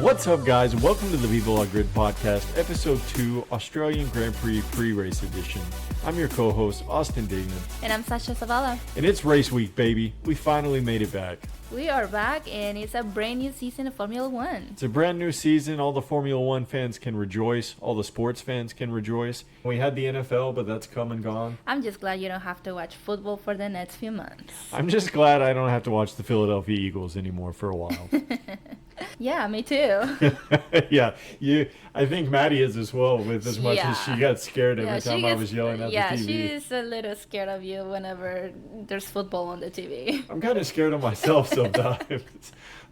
What's up, guys? Welcome to the Viva La Grid podcast, episode 2, Australian Grand Prix pre-race edition. I'm your co-host, Austin Dignan. And I'm Sasha Zavala. And it's race week, baby. We finally made it back. We are back, and it's a brand new season of Formula One. It's a brand new season. All the Formula One fans can rejoice. All the sports fans can rejoice. We had the NFL, but that's come and gone. I'm just glad you don't have to watch football for the next few months. I'm just glad I don't have to watch the Philadelphia Eagles anymore for a while. Yeah, me too. Yeah, I think Maddie is as well, with as much as she got scared every time I was yelling at the TV. Yeah, she's a little scared of you whenever there's football on the TV. I'm kind of scared of myself sometimes,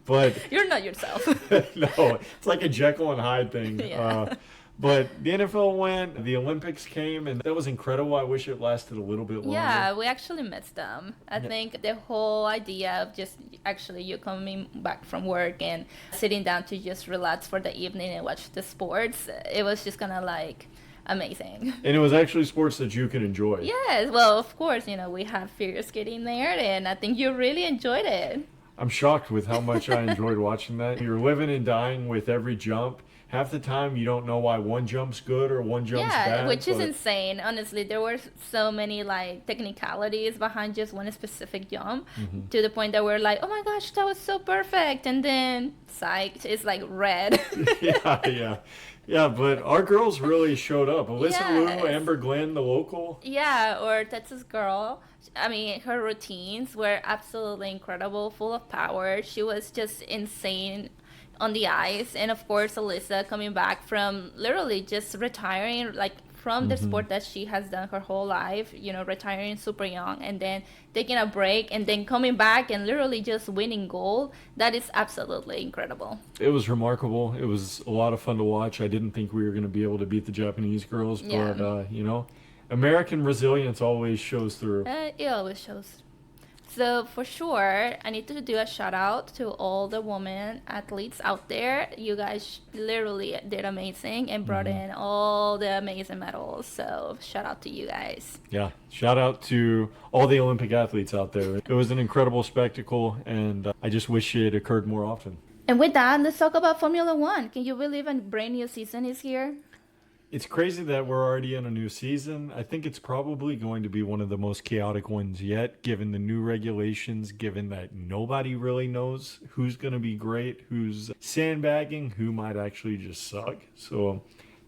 but... You're not yourself. No, it's like a Jekyll and Hyde thing. Yeah. But the NFL went, the Olympics came, and that was incredible. I wish it lasted a little bit longer. Yeah, we actually missed them. I think the whole idea of just actually you coming back from work and sitting down to just relax for the evening and watch the sports, it was just kind of like amazing. And it was actually sports that you could enjoy. Yes, well, of course, we had figure skating there, and I think you really enjoyed it. I'm shocked with how much I enjoyed watching that. You're living and dying with every jump. Half the time, you don't know why one jump's good or one jump's bad. Yeah, which is insane. Honestly, there were so many technicalities behind just one specific jump, to the point that we're like, oh my gosh, that was so perfect. And then, psyched, it's red. Yeah, but our girls really showed up. Alyssa Liu, Amber Glenn, the local. Yeah, or Texas girl. I mean, her routines were absolutely incredible, full of power. She was just insane on the ice. And of course, Alyssa coming back from literally just retiring from the sport that she has done her whole life, retiring super young and then taking a break and then coming back and literally just winning gold. That is absolutely incredible. It was remarkable. It was a lot of fun to watch. I didn't think we were going to be able to beat the Japanese girls, but American resilience always shows through. It always shows. So for sure, I need to do a shout out to all the women athletes out there. You guys literally did amazing and brought in all the amazing medals. So shout out to you guys. Yeah, shout out to all the Olympic athletes out there. It was an incredible spectacle, and I just wish it occurred more often. And with that, let's talk about Formula One. Can you believe a brand new season is here? It's crazy that we're already in a new season. I think it's probably going to be one of the most chaotic ones yet, given the new regulations, given that nobody really knows who's going to be great, who's sandbagging, who might actually just suck. So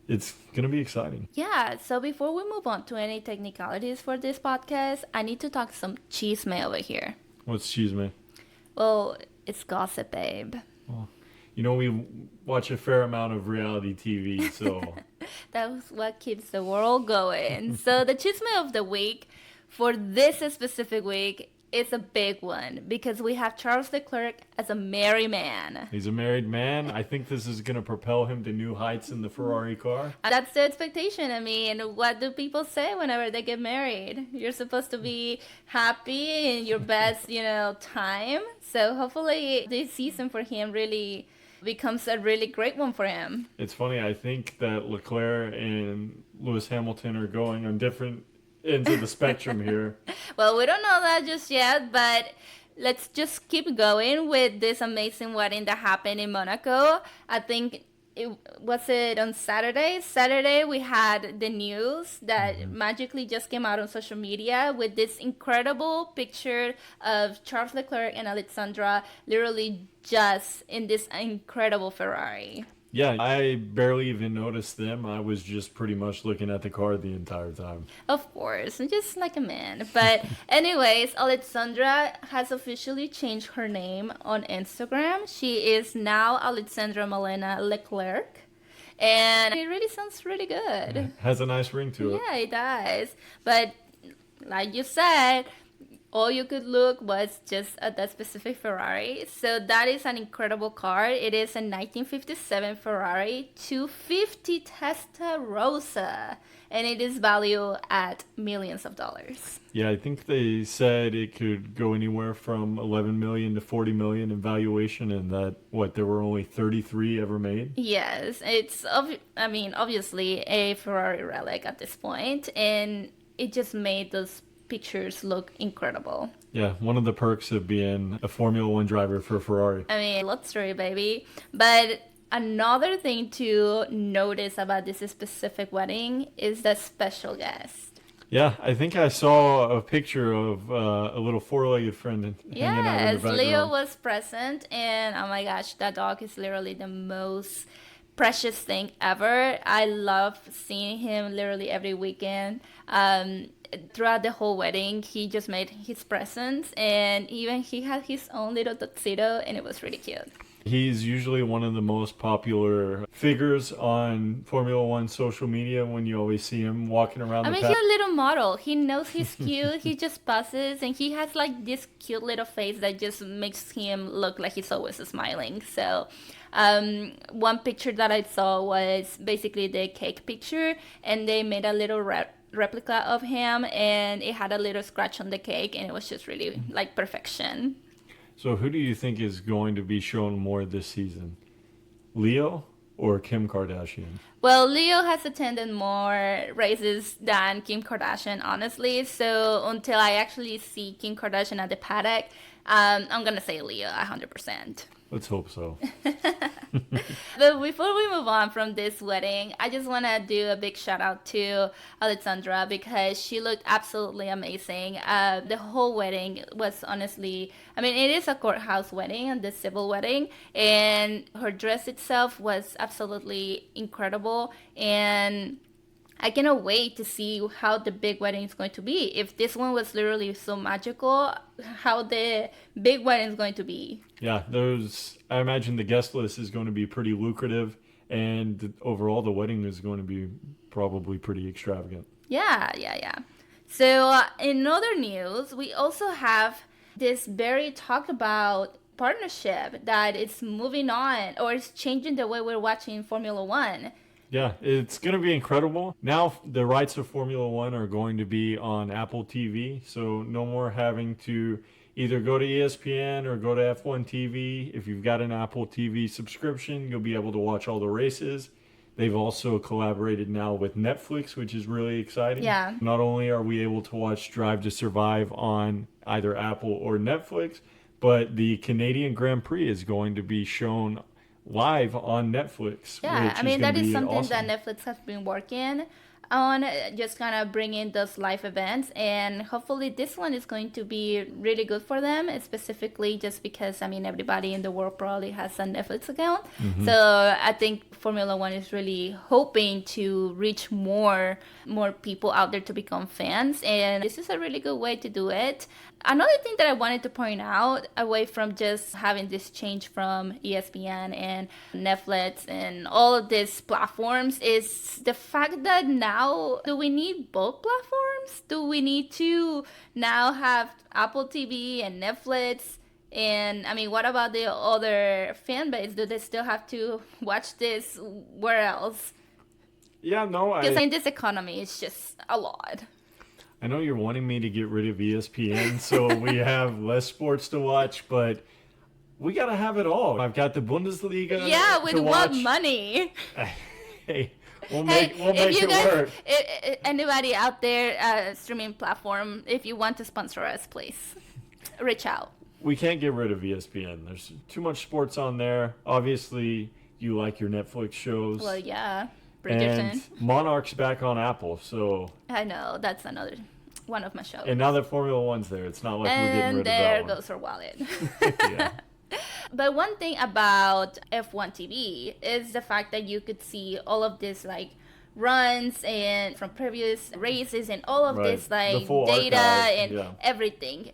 it's going to be exciting. Yeah, so before we move on to any technicalities for this podcast, I need to talk some chisme over here. What's chisme? Well, it's gossip, babe. Well, we watch a fair amount of reality TV, so... That's what keeps the world going. So the chisme of the week for this specific week is a big one because we have Charles Leclerc as a married man. He's a married man. I think this is going to propel him to new heights in the Ferrari car. That's the expectation. I mean, what do people say whenever they get married? You're supposed to be happy in your best, time. So hopefully this season for him really becomes a really great one for him. It's funny, I think that Leclerc and Lewis Hamilton are going on different ends of the spectrum here. Well, we don't know that just yet, but let's just keep going with this amazing wedding that happened in Monaco. I think it on Saturday. Saturday we had the news that magically just came out on social media with this incredible picture of Charles Leclerc and Alexandra literally just in this incredible Ferrari. Yeah, I barely even noticed them. I was just pretty much looking at the car the entire time. Of course, just like a man. But anyways, Alexandra has officially changed her name on Instagram. She is now Alexandra Malena Leclerc. And it really sounds really good. It has a nice ring to it. Yeah, it does. But like you said, all you could look was just at that specific Ferrari. So that is an incredible car. It is a 1957 Ferrari 250 Testarossa. And it is valued at millions of dollars. Yeah, I think they said it could go anywhere from 11 million to 40 million in valuation, and that, there were only 33 ever made? Yes, it's, obviously a Ferrari relic at this point, and it just made those pictures look incredible. Yeah, one of the perks of being a Formula One driver for Ferrari. Love story, baby. But Another thing to notice about this specific wedding is the special guest. Yeah, I think I saw a picture of a little four-legged friend hanging out in the Yes, Leo background. was present, and oh my gosh, that dog is literally the most precious thing ever. I love seeing him literally every weekend. Throughout the whole wedding, he just made his presence, and even he had his own little tuxedo, and it was really cute. He's usually one of the most popular figures on Formula One social media when you always see him walking around I the mean, paddock. he's a little model. He knows he's cute. He just passes, and he has like this cute little face that just makes him look like he's always smiling. So, one picture that I saw was basically the cake picture, and they made a little replica of him, and it had a little scratch on the cake, and it was just really like perfection. So who do you think is going to be shown more this season? Leo or Kim Kardashian? Well, Leo has attended more races than Kim Kardashian, honestly. So until I actually see Kim Kardashian at the paddock, I'm gonna say Leo 100%. Let's hope so. But before we move on from this wedding, I just want to do a big shout out to Alexandra because she looked absolutely amazing. The whole wedding was honestly, I mean, it is a courthouse wedding and the civil wedding, and her dress itself was absolutely incredible. And I cannot wait to see how the big wedding is going to be. If this one was literally so magical, how the big wedding is going to be. Yeah, I imagine the guest list is going to be pretty lucrative, and overall the wedding is going to be probably pretty extravagant. Yeah. So, in other news, we also have this very talked about partnership that is moving on or is changing the way we're watching Formula One. Yeah, it's going to be incredible. Now the rights of Formula One are going to be on Apple TV, so no more having to either go to ESPN or go to F1 TV. If you've got an Apple TV subscription, you'll be able to watch all the races. They've also collaborated now with Netflix, which is really exciting. Yeah. Not only are we able to watch Drive to Survive on either Apple or Netflix, but the Canadian Grand Prix is going to be shown live on Netflix. Yeah, which I mean, that is be something awesome. that Netflix has been working on, just kind of bringing those live events. And hopefully, this one is going to be really good for them, specifically just because, I mean, everybody in the world probably has a Netflix account. So I think Formula One is really hoping to reach more people out there to become fans. And this is a really good way to do it. Another thing that I wanted to point out, away from just having this change from ESPN and Netflix and all of these platforms, is the fact that now, do we need both platforms? Do we need to now have Apple TV and Netflix? And I mean, what about the other fan base? Do they still have to watch this where else? Yeah, no, Because in this economy, it's just a lot. I know you're wanting me to get rid of ESPN so we have less sports to watch, but we got to have it all. I've got the Bundesliga Yeah, with to what watch. money? Hey, we'll Hey, make if you it guys, work. anybody out there, streaming platform, if you want to sponsor us, please reach out. We can't get rid of ESPN. There's too much sports on there. Obviously, you like your Netflix shows. Well, yeah, and Bridgerton. Monarch's back on Apple, so I know that's another one of my shows. and now that Formula One's there, it's not like we're getting And rid there of that goes her wallet. one. Yeah. But one thing about F1 TV is the fact that you could see all of this like runs and from previous races and all of Right. this The like full data archive, and yeah. everything.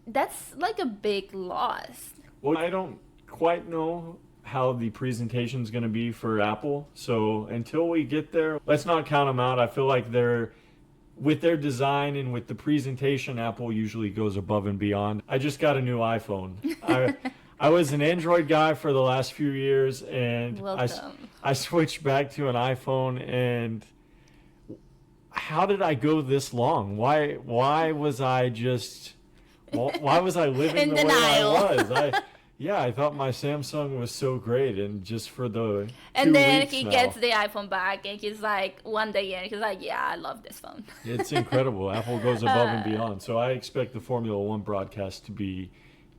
That's like a big loss. Well, I don't quite know how the presentation's going to be for Apple. So until we get there, let's not count them out. I feel like with their design and with the presentation, Apple usually goes above and beyond. I just got a new iPhone. I was an Android guy for the last few years, and Welcome. I switched back to an iPhone. And how did I go this long? Why was I just? Why was I living In the denial. way I was? I thought my Samsung was so great, and just for the And 2 then weeks he now, gets the iPhone back, and he's like, one day in, he's like, yeah, I love this phone. it's incredible. Apple goes above and beyond. So I expect the Formula One broadcast to be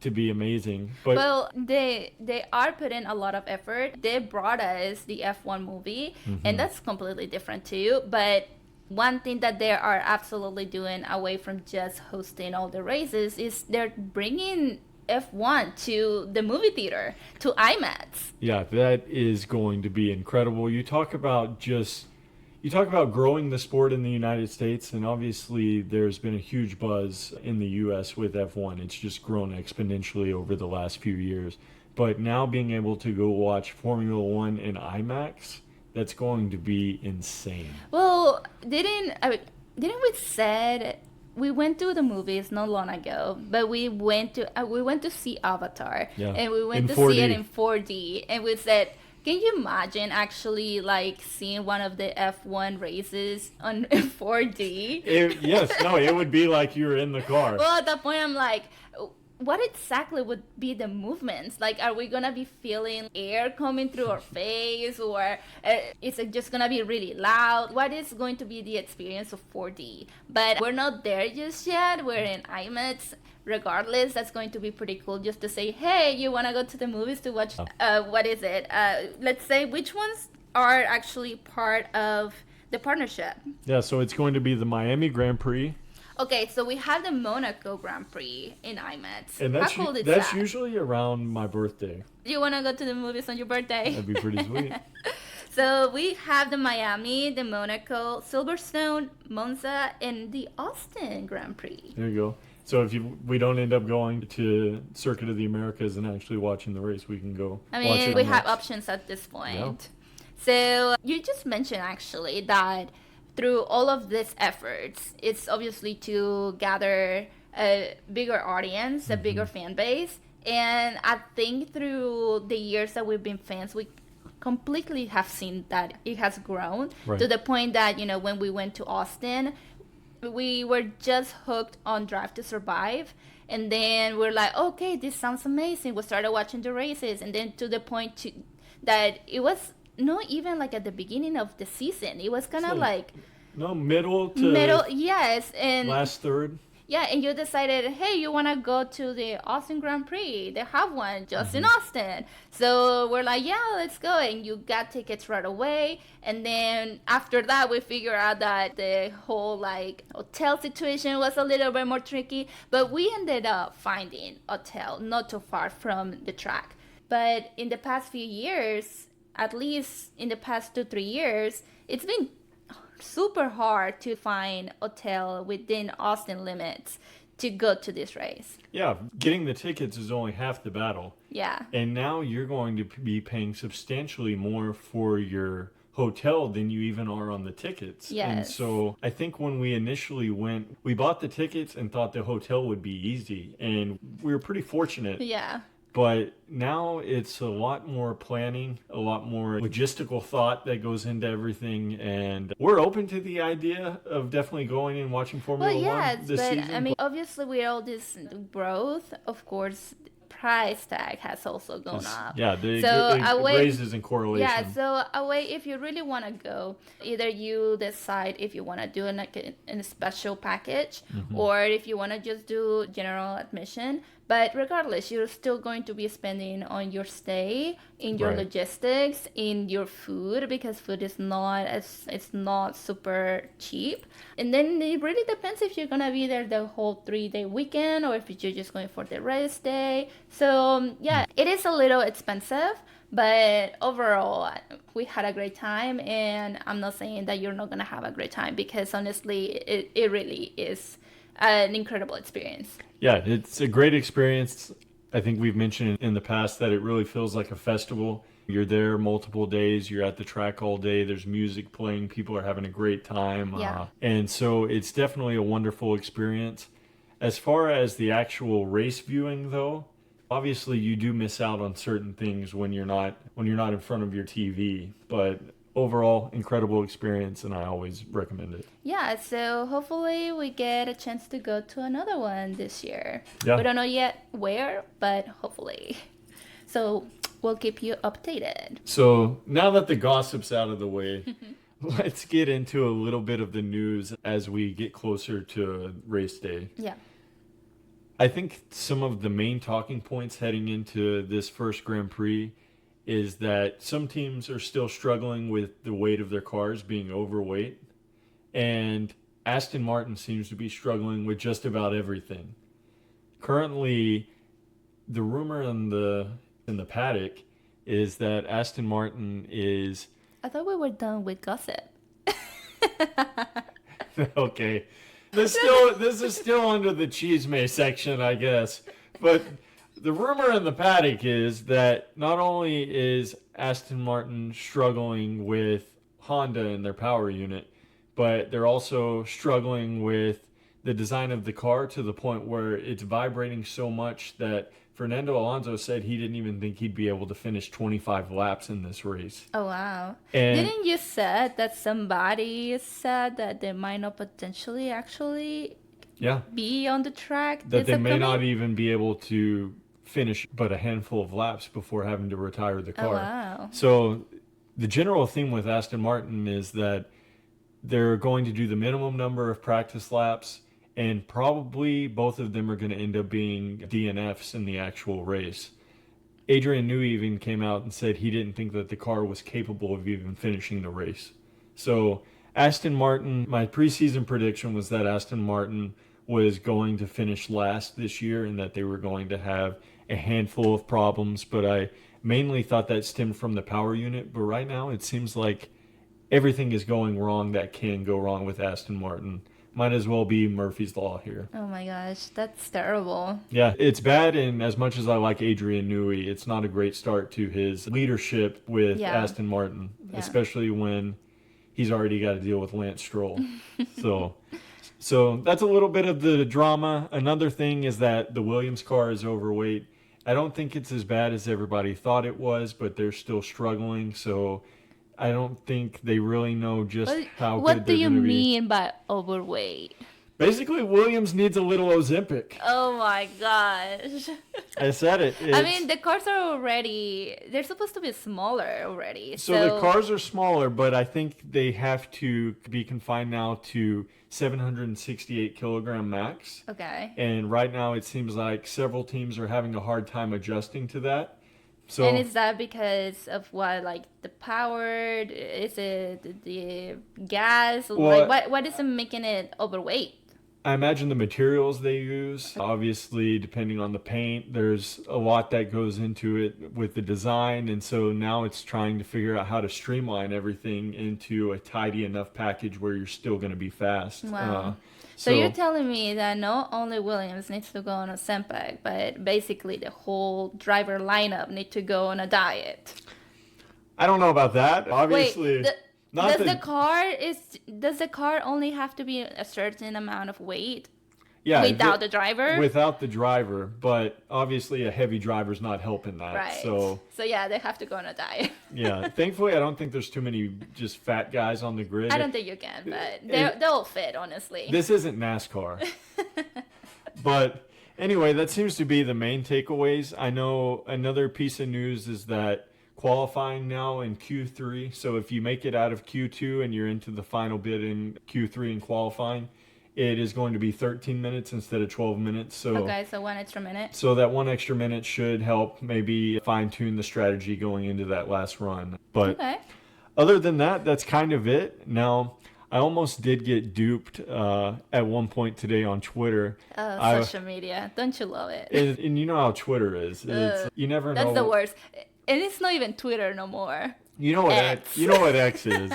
to be amazing. But Well, they are putting a lot of effort. They brought us the F1 movie, and that's completely different too. But one thing that they are absolutely doing away from just hosting all the races is they're bringing F1 to the movie theater, to IMAX. yeah, that is going to be incredible. You talk about growing the sport in the United States, and obviously there's been a huge buzz in the US with F1. It's just grown exponentially over the last few years. But now being able to go watch Formula One in IMAX, that's going to be insane. Well, didn't we said we went to the movies not long ago, but we went to see Avatar, Yeah, and we went in to 4D. see it in 4D, and we said, can you imagine actually like seeing one of the F1 races on 4D? It would be like you're in the car. Well, at that point, I'm like, what exactly would be the movements? Like, are we gonna be feeling air coming through our face, or is it just gonna be really loud? What is going to be the experience of 4D? But we're not there just yet. We're in IMAX. Regardless, that's going to be pretty cool just to say, hey, you want to go to the movies to watch, what is it? Let's say, which ones are actually part of the partnership? Yeah, so it's going to be the Miami Grand Prix. Okay, so we have the Monaco Grand Prix in IMAX. And How cool is that's that? usually around my birthday. Do you want to go to the movies on your birthday? That'd be pretty sweet. So we have the Miami, the Monaco, Silverstone, Monza, and the Austin Grand Prix. There you go. So if we don't end up going to Circuit of the Americas and actually watching the race, we can go I watch mean, it we on have Max. options at this point. So you just mentioned actually that through all of these efforts, it's obviously to gather a bigger audience, a bigger fan base. And I think through the years that we've been fans, we completely have seen that it has grown to the point that, you know, when we went to Austin, we were just hooked on Drive to Survive, and then we're like, okay, this sounds amazing. We started watching the races, and then to the point that it was not even like at the beginning of the season. It was kind of like middle to yes, and last third. yeah, and you decided, hey, you want to go to the Austin Grand Prix. They have one just in Austin. So we're like, yeah, let's go. And you got tickets right away. And then after that, we figured out that the whole like hotel situation was a little bit more tricky. But we ended up finding a hotel not too far from the track. But in the past few years, at least in the past 2-3 years, it's been super hard to find hotel within Austin limits to go to this race. Yeah, getting the tickets is only half the battle. Yeah. And now you're going to be paying substantially more for your hotel than you even are on the tickets. Yes. And so I think when we initially went, we bought the tickets and thought the hotel would be easy. And we were pretty fortunate. Yeah. But now it's a lot more planning, a lot more logistical thought that goes into everything. And we're open to the idea of definitely going and watching Formula One this but season. I mean, obviously with all this growth, of course, price tag has also gone up. Yeah, So it raises in correlation. Yeah, so away, if you really want to go, either you decide if you want to do a special package or if you want to just do general admission. But regardless, you're still going to be spending on your stay, in your logistics, in your food, because food is it's not super cheap. And then it really depends if you're gonna be there the whole 3-day weekend or if you're just going for the race day. So yeah, it is a little expensive, but overall we had a great time, and I'm not saying that you're not gonna have a great time, because honestly it really is an incredible experience. Yeah, it's a great experience. I think we've mentioned in the past that it really feels like a festival. You're there multiple days, you're at the track all day, there's music playing, people are having a great time. Yeah. And so it's definitely a wonderful experience. As far as the actual race viewing though, obviously you do miss out on certain things when you're not in front of your TV, but overall, incredible experience, and I always recommend it. Yeah, so hopefully we get a chance to go to another one this year. Yeah. We don't know yet where, but hopefully. So we'll keep you updated. So now that the gossip's out of the way, let's get into a little bit of the news as we get closer to race day. Yeah. I think some of the main talking points heading into this first Grand Prix is that some teams are still struggling with the weight of their cars being overweight, and Aston Martin seems to be struggling with just about everything. Currently, the rumor in the paddock is that Aston Martin is I thought we were done with gossip. okay. This is still under the chisme section, I guess. But the rumor in the paddock is that not only is Aston Martin struggling with Honda and their power unit, but they're also struggling with the design of the car to the point where it's vibrating so much that Fernando Alonso said he didn't even think he'd be able to finish 25 laps in this race. Oh wow! And Didn't you said that somebody said that they might not potentially actually yeah, be on the track that this they may not upcoming? even be able to finish but a handful of laps before having to retire the Oh car. wow! So the general theme with Aston Martin is that they're going to do the minimum number of practice laps, and probably both of them are going to end up being DNFs in the actual race. Adrian Newey even came out and said he didn't think that the car was capable of even finishing the race. So Aston Martin, my preseason prediction was that Aston Martin was going to finish last this year and that they were going to have a handful of problems, but I mainly thought that stemmed from the power unit. But right now it seems like everything is going wrong that can go wrong with Aston Martin. Might as well be Murphy's Law here. Oh my gosh, that's terrible. Yeah, it's bad, and as much as I like Adrian Newey, it's not a great start to his leadership with Yeah. Aston Martin, Yeah. especially when he's already got to deal with Lance Stroll. So that's a little bit of the drama. Another thing is that the Williams car is overweight. I don't think it's as bad as everybody thought it was, but they're still struggling. So I don't think they really know just how What good do they're you going to be. mean by overweight? Basically, Williams needs a little Ozempic. Oh my gosh. I said it. I mean, the cars are already, they're supposed to be smaller already. So the cars are smaller, but I think they have to be confined now to 768 kilogram max. Okay. And right now it seems like several teams are having a hard time adjusting to that. So And is that because of what, like the power? Is it the gas? Well, Like, what is making it overweight? I imagine the materials they use, obviously, depending on the paint, there's a lot that goes into it with the design. And so now it's trying to figure out how to streamline everything into a tidy enough package where you're still going to be fast. Wow. So you're telling me that not only Williams needs to go on a Sempak, but basically the whole driver lineup need to go on a diet. I don't know about that. Obviously, Wait, not does the car only have to be a certain amount of weight yeah, without the driver? without the driver, but obviously a heavy driver's not helping that. Right. So yeah, they have to go on a diet. yeah, thankfully I don't think there's too many just fat guys on the grid. I don't think you can, but they'll fit, honestly. This isn't NASCAR. But anyway, that seems to be the main takeaways. I know another piece of news is that qualifying now in Q3. So if you make it out of Q2 and you're into the final bit in Q3 in qualifying, it is going to be 13 minutes instead of 12 minutes. So Okay, so 1 extra minute. So that 1 extra minute should help maybe fine-tune the strategy going into that last run. But Okay. other than that, that's kind of it. Now, I almost did get duped at one point today on Twitter. Oh, social media. Don't you love it? And you know how Twitter is. You never know. That's the worst. And it's not even Twitter no more. You know what X. You know what X is.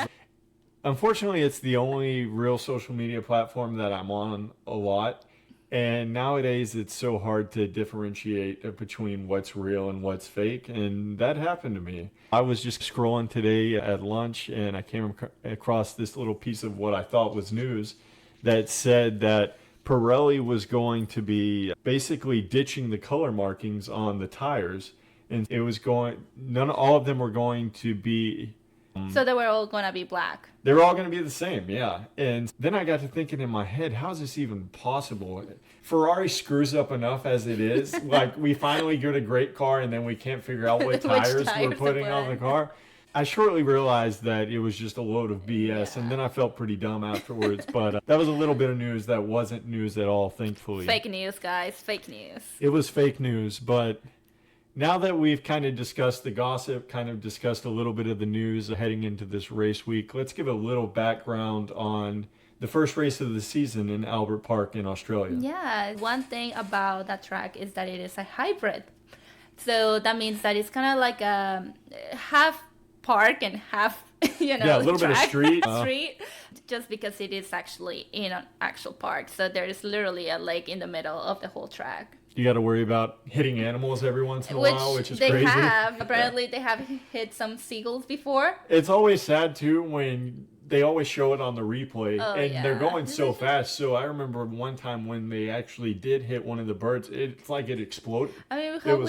Unfortunately, it's the only real social media platform that I'm on a lot. And nowadays, it's so hard to differentiate between what's real and what's fake. And that happened to me. I was just scrolling today at lunch, and I came across this little piece of what I thought was news that said that Pirelli was going to be basically ditching the color markings on the tires. And it was all of them were going to be So they were all gonna be black. they're all going to be the same, yeah. And then I got to thinking in my head, how is this even possible? Ferrari screws up enough as it is. Like, we finally get a great car, and then we can't figure out what Which tires tires we're to putting put on in. the car. I shortly realized that it was just a load of BS, and then I felt pretty dumb afterwards. But that was a little bit of news that wasn't news at all, thankfully. Fake news, guys. Fake news. It was fake news, but now that we've kind of discussed the gossip, kind of discussed a little bit of the news heading into this race week, let's give a little background on the first race of the season in Albert Park in Australia. Yeah, one thing about that track is that it is a hybrid. So that means that it's kind of like a half park and half, a little bit of street. street, just because it is actually in an actual park. So there is literally a lake in the middle of the whole track. You got to worry about hitting animals every once in a while, which is they crazy. Have. Apparently, they have hit some seagulls before. It's always sad, too, when they always show it on the replay, and they're going so fast. So I remember one time when they actually did hit one of the birds, it's like it exploded. I mean, have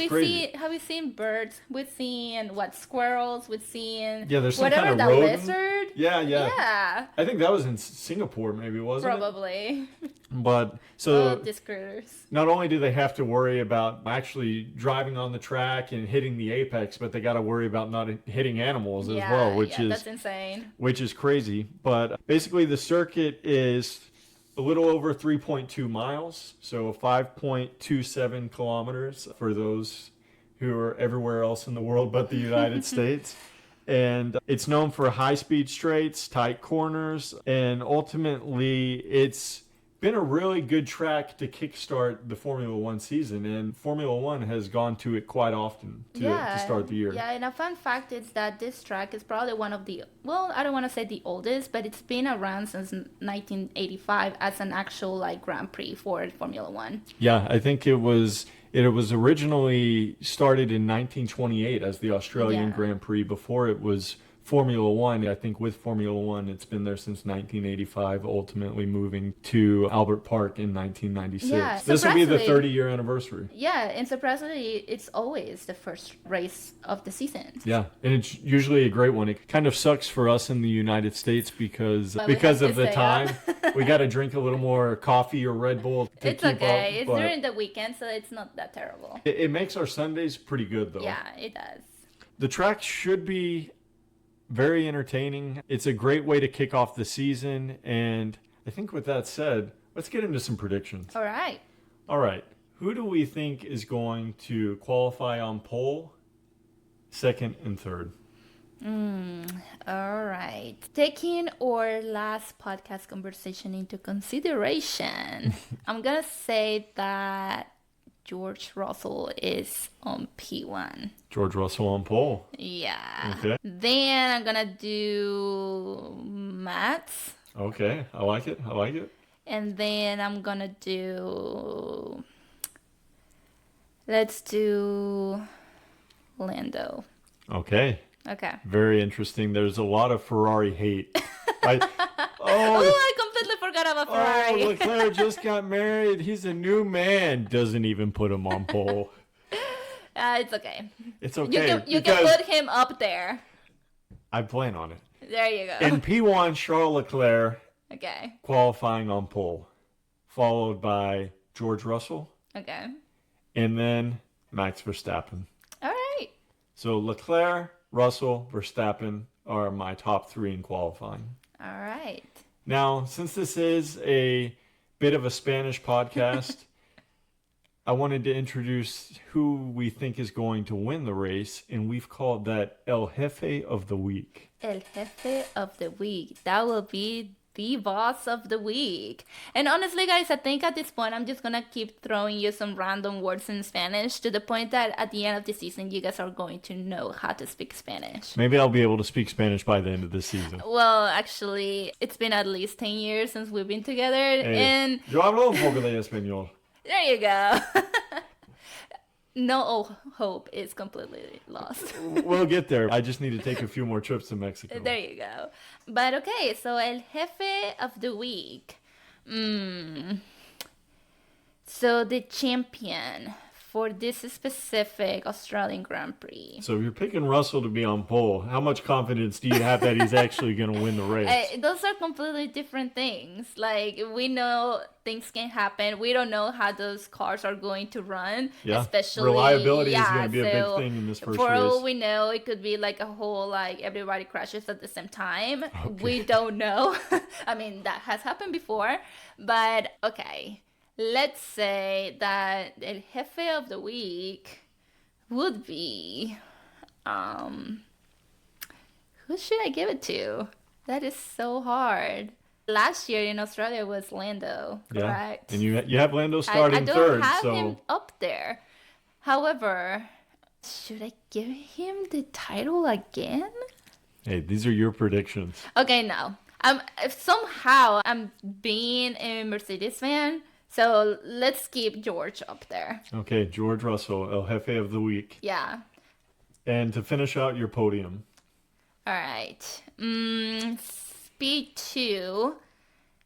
we seen birds? We've seen, squirrels? We've seen there's some whatever, kind of the rodent. lizard? Yeah. I think that was in Singapore, maybe, wasn't Probably. it? But, so these critters. Not only do they have to worry about actually driving on the track and hitting the apex, but they got to worry about not hitting animals as well, which is that's insane. Which is crazy. But basically, the circuit is a little over 3.2 miles, so 5.27 kilometers for those who are everywhere else in the world but the United States. And it's known for high-speed straights, tight corners, and ultimately it's been a really good track to kickstart the Formula One season, and Formula One has gone to it quite often to start the year. Yeah, and a fun fact is that this track is probably one of the, I don't want to say the oldest, but it's been around since 1985 as an actual Grand Prix for Formula One. Yeah, I think it was originally started in 1928 as the Australian Grand Prix before it was Formula One. I think with Formula One, it's been there since 1985, ultimately moving to Albert Park in 1996. Yeah, this will be the 30-year anniversary. Yeah, and surprisingly, it's always the first race of the season. Yeah, and it's usually a great one. It kind of sucks for us in the United States because of the time. We got to drink a little more coffee or Red Bull to it's keep okay. up. It's during the weekend, so it's not that terrible. It makes our Sundays pretty good, though. Yeah, it does. The track should be very entertaining. It's a great way to kick off the season. And I think with that said, let's get into some predictions. All right. Who do we think is going to qualify on pole, second, and third? All right. Taking our last podcast conversation into consideration, I'm going to say that George Russell is on P1. George Russell on pole. Yeah. Okay. Then I'm going to do Max. Okay. I like it. And then I'm going to do... Let's do Lando. Okay. Very interesting. There's a lot of Ferrari hate. I completely forgot about Ferrari. Leclerc just got married. He's a new man. Doesn't even put him on pole. It's okay. It's okay. You can put him up there. I plan on it. There you go. In P1, Charles Leclerc qualifying on pole, followed by George Russell. Okay. And then Max Verstappen. All right. So Leclerc, Russell, Verstappen are my top three in qualifying. All right. Now, since this is a bit of a Spanish podcast, I wanted to introduce who we think is going to win the race, and we've called that El Jefe of the Week. El Jefe of the Week. That will be the boss of the week. And honestly, guys, I think at this point, I'm just going to keep throwing you some random words in Spanish to the point that at the end of the season, you guys are going to know how to speak Spanish. Maybe I'll be able to speak Spanish by the end of this season. Well, actually, it's been at least 10 years since we've been together. And yo hablo un poco de español. There you go. No hope is completely lost. We'll get there. I just need to take a few more trips to Mexico. There you go. But okay, so El Jefe of the Week. So the champion for this specific Australian Grand Prix. So if you're picking Russell to be on pole, how much confidence do you have that he's actually going to win the race? Those are completely different things. Like, we know things can happen. We don't know how those cars are going to run. Yeah, Especially reliability is going to be a big thing in this first for race. all we know, it could be like a whole, like, everybody crashes at the same time. Okay. We don't know. I mean, that has happened before. But, okay. Let's say that El Jefe of the Week would be, who should I give it to? That is so hard. Last year in Australia was Lando, correct? Yeah, and you have Lando starting I don't third, have so him up there. However, should I give him the title again? hey, these are your predictions. Okay, no. Somehow I'm being a Mercedes fan. So let's keep George up there. Okay, George Russell, El Jefe of the Week. Yeah. And to finish out your podium. All right. Speed 2.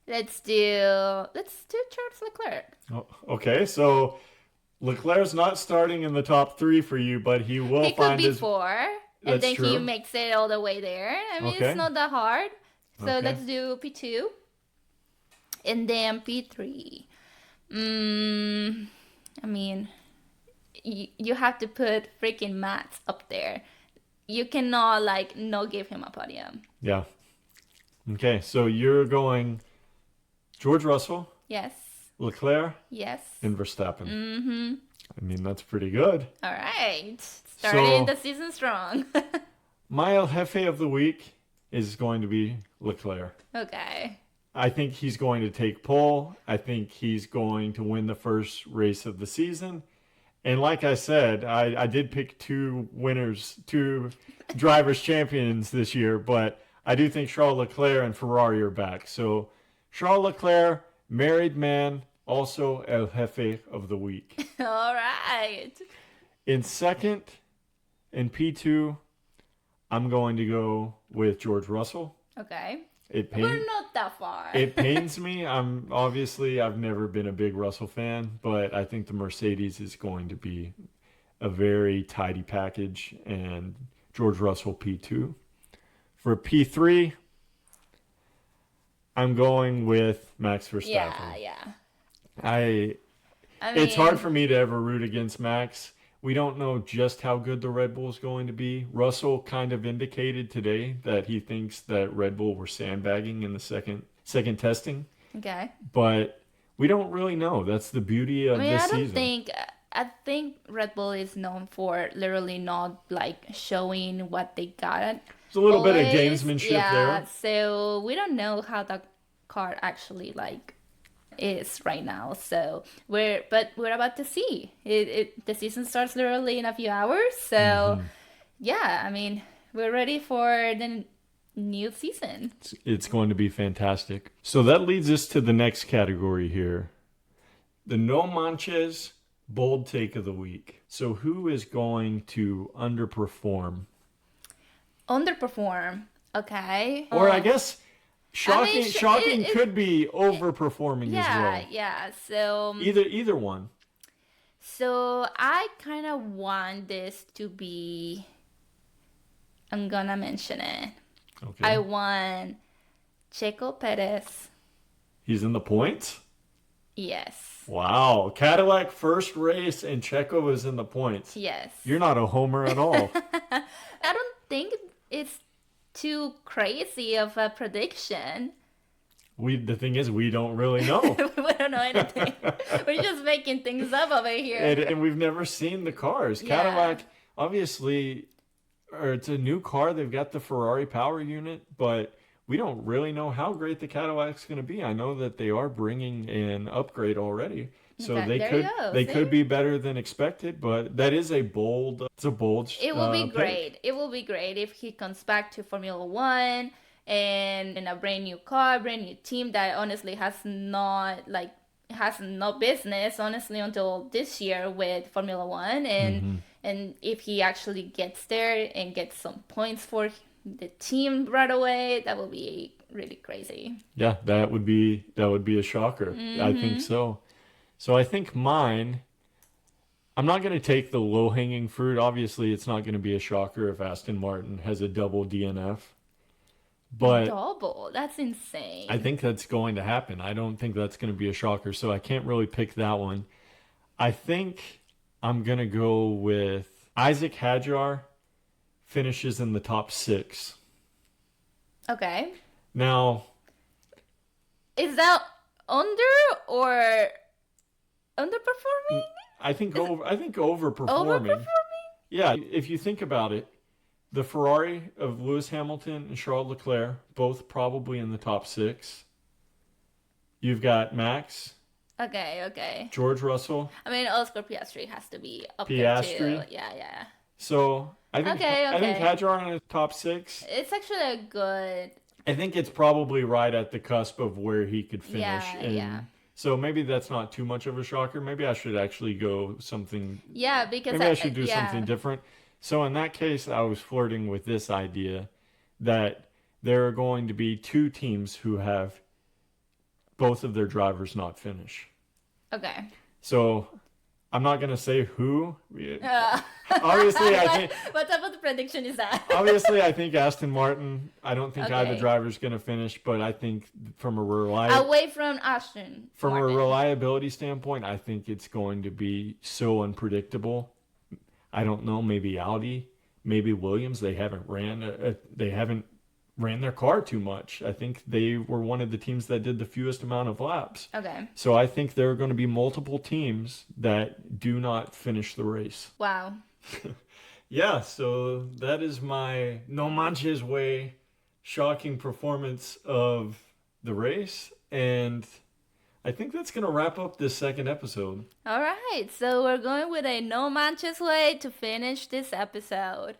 Let's do Charles Leclerc. Oh, okay, so Leclerc's not starting in the top 3 for you, but he will He find could be his... 4, and That's then true. he makes it all the way there. I mean, Okay. it's not that hard. So Okay. let's do P2. And then P3. I mean, you have to put freaking Max up there. You cannot, like, not give him a podium. Yeah. Okay, so you're going George Russell, Yes. Leclerc, Yes. and Verstappen. Mm-hmm. I mean, that's pretty good. All right. Starting the season strong. My El Jefe of the Week is going to be Leclerc. Okay. I think he's going to take pole. I think he's going to win the first race of the season. And like I said, I did pick 2 winners, 2 drivers champions this year, but I do think Charles Leclerc and Ferrari are back. So Charles Leclerc, married man, also El Jefe of the Week. All right. In second, in P2, I'm going to go with George Russell. Okay. We're not that far. It pains me. I've never been a big Russell fan, but I think the Mercedes is going to be a very tidy package, and George Russell P2. For P3, I'm going with Max Verstappen. Yeah. It's hard for me to ever root against Max. We don't know just how good the Red Bull is going to be. Russell kind of indicated today that he thinks that Red Bull were sandbagging in the second testing. Okay. But we don't really know. That's the beauty of this season. I think Red Bull is known for literally not, like, showing what they got. There's a little bit of always. gamesmanship Yeah, there. so we don't know how the car actually, like, is right now. So we're about to see. The season starts literally in a few hours. So yeah, I mean, we're ready for the new season. It's going to be fantastic. So that leads us to the next category here. The No Manches Bold Take of the Week. So who is going to underperform? Underperform. Okay. Or I guess shocking it could be overperforming as well. Yeah. So Either one. So I kind of want this to be. I'm gonna mention it. Okay. I want Checo Perez. He's in the points? Yes. Wow. Cadillac first race and Checo was in the points. Yes. You're not a homer at all. I don't think it's too crazy of a prediction. The thing is, we don't really know. We don't know anything. We're just making things up over here. And we've never seen the cars. Yeah. Cadillac, obviously, it's a new car. They've got the Ferrari power unit, but we don't really know how great the Cadillac's going to be. I know that they are bringing an upgrade already. So Okay, they could be better than expected, but that is It will be great. pick. It will be great if he comes back to Formula One and in a brand new car, brand new team that honestly has no business honestly until this year with Formula One, and if he actually gets there and gets some points for the team right away, that will be really crazy. Yeah, that would be a shocker. I think so. So I think mine, I'm not going to take the low-hanging fruit. Obviously, it's not going to be a shocker if Aston Martin has a double DNF. But Double. That's insane. I think that's going to happen. I don't think that's going to be a shocker, so I can't really pick that one. I think I'm going to go with Isaac Hadjar finishes in the top 6. Okay. Now, is that under or underperforming? I think overperforming. Overperforming? Yeah, if you think about it, the Ferrari of Lewis Hamilton and Charles Leclerc, both probably in the top 6. You've got Max, Okay. George Russell, I mean, Oscar Piastri has to be up there Piastri. too. Yeah. So I think Hadjar in the top 6. It's actually a good. I think it's probably right at the cusp of where he could finish. Yeah. So maybe that's not too much of a shocker. Maybe I should actually go something. Yeah, because Maybe I should do something different. So in that case, I was flirting with this idea that there are going to be 2 teams who have both of their drivers not finish. Okay. So I'm not going to say who. Obviously, I think. What type of prediction is that? Obviously, I think Aston Martin. I don't think either Okay. driver's going to finish, but I think from a Away from Aston From Martin. a reliability standpoint, I think it's going to be so unpredictable. I don't know, maybe Audi, maybe Williams. They haven't ran their car too much. I think they were one of the teams that did the fewest amount of laps. Okay. So I think there are going to be multiple teams that do not finish the race. Wow. Yeah, so that is my No Manches way shocking performance of the race, and I think that's going to wrap up this second episode. All right. So we're going with a No Manches way to finish this episode.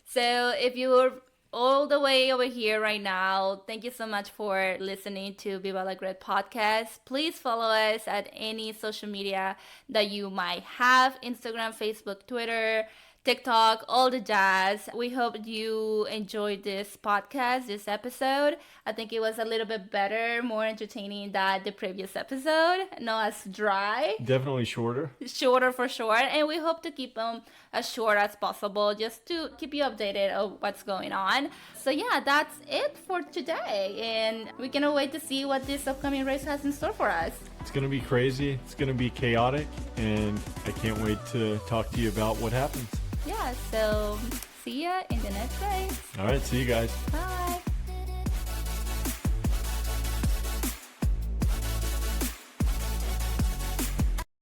So if you were all the way over here right now, thank you so much for listening to Viva la Great podcast. Please follow us at any social media that you might have: Instagram, Facebook, Twitter, TikTok, all the jazz. We hope you enjoyed this podcast, this episode. I think it was a little bit better, more entertaining than the previous episode. Not as dry. Definitely shorter. Shorter for sure. And we hope to keep them as short as possible just to keep you updated of what's going on. So yeah, that's it for today. And we cannot wait to see what this upcoming race has in store for us. It's going to be crazy. It's going to be chaotic. And I can't wait to talk to you about what happens. Yeah, so see ya in the next race. All right. See you guys. Bye.